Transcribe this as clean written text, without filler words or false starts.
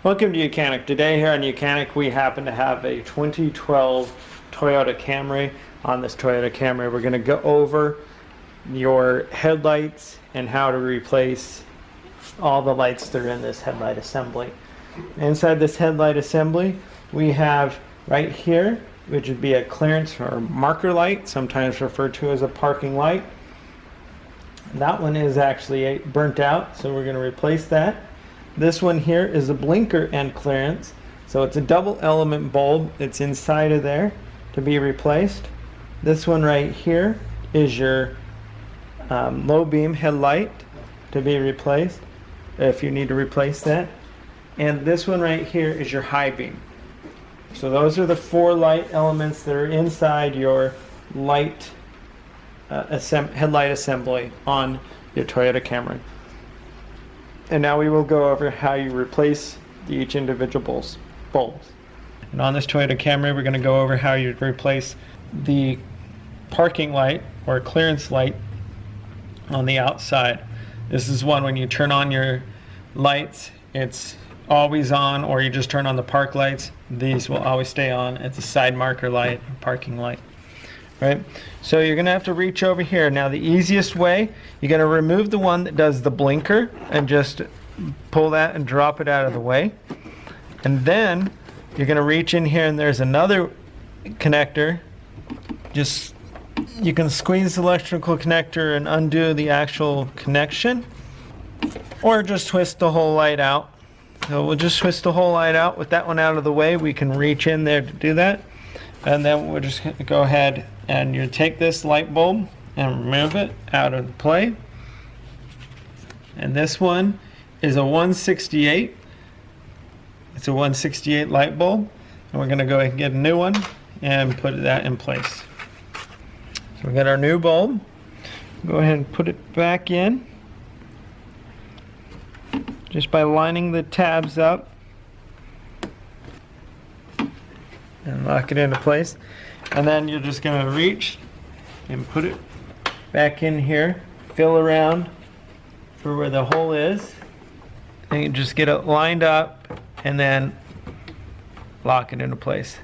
Welcome to YOUCANIC. Today here on YOUCANIC we happen to have a 2012 Toyota Camry. On this Toyota Camry we're going to go over your headlights and how to replace all the lights that are in this headlight assembly. Inside this headlight assembly we have right here, which would be a clearance or marker light, sometimes referred to as a parking light. That one is actually burnt out, so we're going to replace that. This one here is a blinker end clearance, so it's a double element bulb. It's inside of there to be replaced. This one right here is your low beam headlight to be replaced if you need to replace that. And this one right here is your high beam. So those are the four light elements that are inside your light headlight assembly on your Toyota Camry. And now we will go over how you replace each individual bulbs. And on this Toyota Camry, we're going to go over how you replace the parking light or clearance light on the outside. This is one when you turn on your lights, it's always on, or you just turn on the park lights, these will always stay on. It's a side marker light, parking light. Right? So you're going to have to reach over here. Now the easiest way, you're going to remove the one that does the blinker and just pull that and drop it out of the way. And then you're going to reach in here and there's another connector. Just, you can squeeze the electrical connector and undo the actual connection, or just twist the whole light out. So we'll just twist the whole light out. With that one out of the way, we can reach in there to do that. And then we're just going to go ahead and you take this light bulb and remove it out of the play. And this one is a 168. It's a 168 light bulb. And we're going to go ahead and get a new one and put that in place. So we got our new bulb. Go ahead and put it back in just by lining the tabs up and lock it into place. And then you're just going to reach and put it back in here, fill around for where the hole is, and you just get it lined up and then lock it into place.